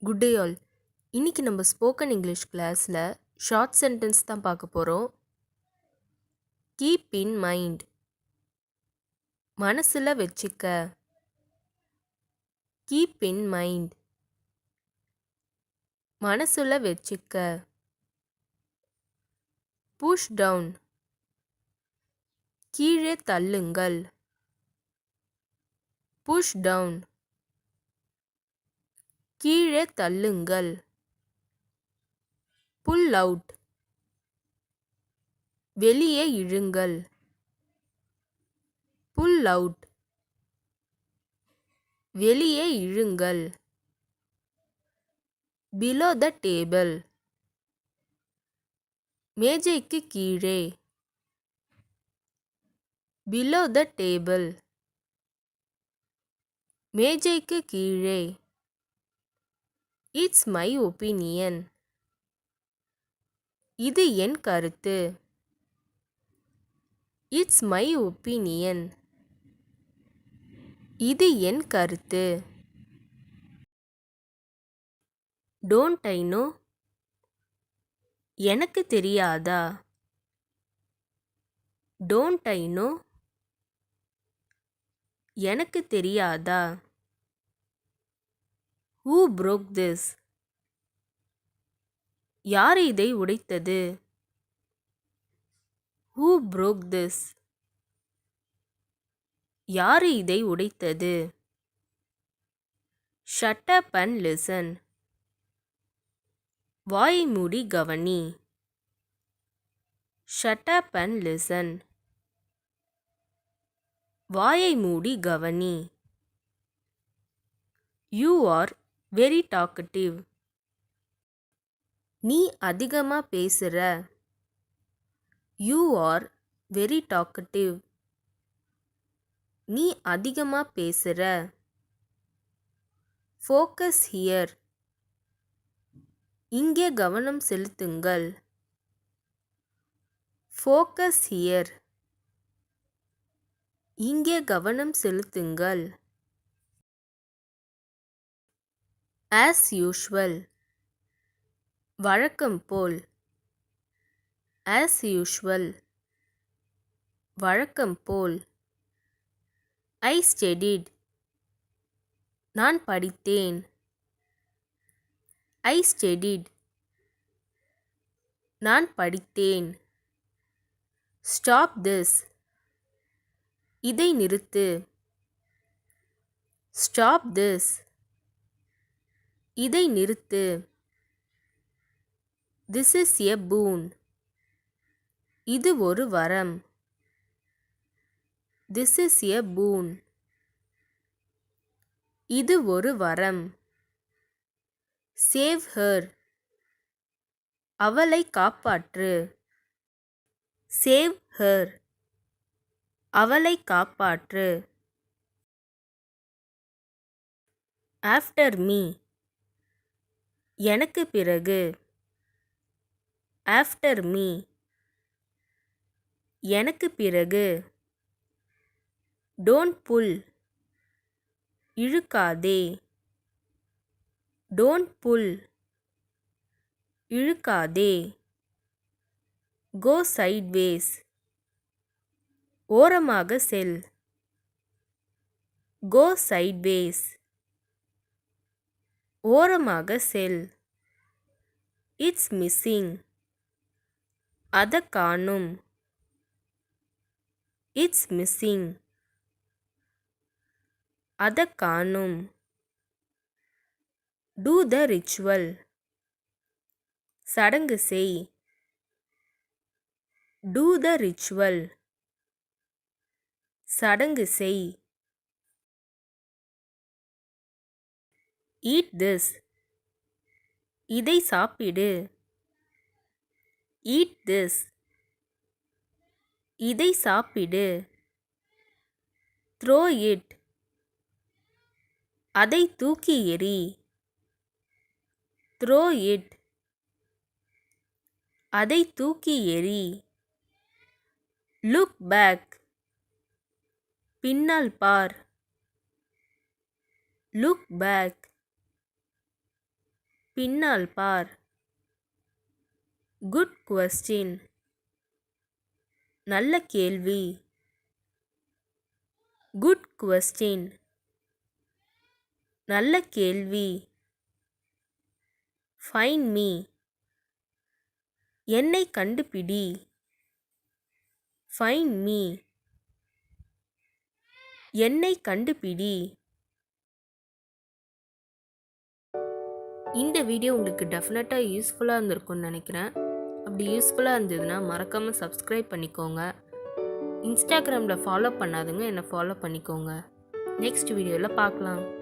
Good day all. இன்னைக்கு நம்ம spoken English கிளாஸில் ஷார்ட் சென்டென்ஸ் தான் பார்க்க போகிறோம். கீப் இன் மைண்ட், மனசில் வச்சுக்க. கீப் இன் மைண்ட், மனசில் வச்சுக்க. புஷ் டவுன், கீழே தள்ளுங்கள். புஷ் டவுன், கீழே தள்ளுங்கள். புல் அவுட், வெளியே இழுங்கள். புல் அவுட், வெளியே இழுங்கள். பிலோ த டேபிள், மேஜைக்கு கீழே. பிலோ த டேபிள், மேஜைக்கு கீழே. இட்ஸ் மை ஒப்பீனியன், இது என் கருத்து. இட்ஸ் மை ஒப்பீனியன், இது என் கருத்து. டோன்ட் ஐ நோ, எனக்கு தெரியாதா. டோன்ட் ஐ நோ, எனக்கு தெரியாதா. ஹூ broke திஸ், யார் இதை உடைத்தது. ஹூ broke திஸ், யார் இதை உடைத்தது. ஷட் அப் அண்ட் லிசன், வாயை மூடி கவனி. ஷட் அப் அண்ட் லிசன், வாயை மூடி கவனி. யூ ஆர் வெரி டாக்கட்டிவ், நீ அதிகமா பேசுற. யூ ஆர் வெரி டாக்கட்டிவ், நீ அதிகமா பேசுற. ஃபோக்கஸ் ஹியர், இங்கே கவனம் செலுத்துங்கள். ஃபோக்கஸ் ஹியர், இங்கே கவனம் செலுத்துங்கள். ஆஸ் யூஷுவல், வழக்கம் போல். ஆஸ் யூஷுவல், வழக்கம் போல். ஐ ஸ்டடிட், நான் படித்தேன். ஐ ஸ்டடிட், நான் படித்தேன். ஸ்டாப் திஸ், இதை நிறுத்து. ஸ்டாப் திஸ், இதை நிறுத்து. திஸ் இஸ் எ பூன், இது ஒரு வரம். திஸ் இஸ் எ பூன், இது ஒரு வரம். சேவ் ஹர், அவளை காப்பாற்று. சேவ் ஹர், அவளை காப்பாற்று. ஆஃப்டர் மீ, எனக்கு பிறகு. ஆஃப்டர் மீ, எனக்கு பிறகு. டோன்ட் புல், இழுக்காதே. டோன்ட் புல், இழுக்காதே. கோ சைட்வேஸ், ஓரமாக செல். கோ சைட்வேஸ், ஓரமாக செல். இட்ஸ் மிஸ்ஸிங், அத காணும். இட்ஸ் மிஸ்ஸிங், அத காணும். டூ த ரிச்சுவல், சடங்கு செய். டூ த ரிச்சுவல், சடங்கு செய். ஈட் திஸ், இதை சாப்பிடு. ஈட் திஸ், இதை சாப்பிடு. த்ரோ இட், அதை தூக்கி எறி. த்ரோ இட், அதை தூக்கி எறி. லுக் பேக், பின்னால் பார். லுக் பேக், பின்னால் பார். Good question. நல்ல கேள்வி. Good question. நல்ல கேள்வி. Find me. என்னை கண்டுபிடி. Find me. என்னை கண்டுபிடி. இந்த வீடியோ உங்களுக்கு டெஃபினட்டாக யூஸ்ஃபுல்லாக இருந்திருக்கும்னு நினைக்கிறேன். அப்படி யூஸ்ஃபுல்லாக இருந்ததுன்னா மறக்காமல் சப்ஸ்கிரைப் பண்ணிக்கோங்க. இன்ஸ்டாகிராமில் ஃபாலோ பண்ணாதுங்க என்னை ஃபாலோ பண்ணிக்கோங்க. நெக்ஸ்ட் வீடியோவில் பார்க்கலாம்.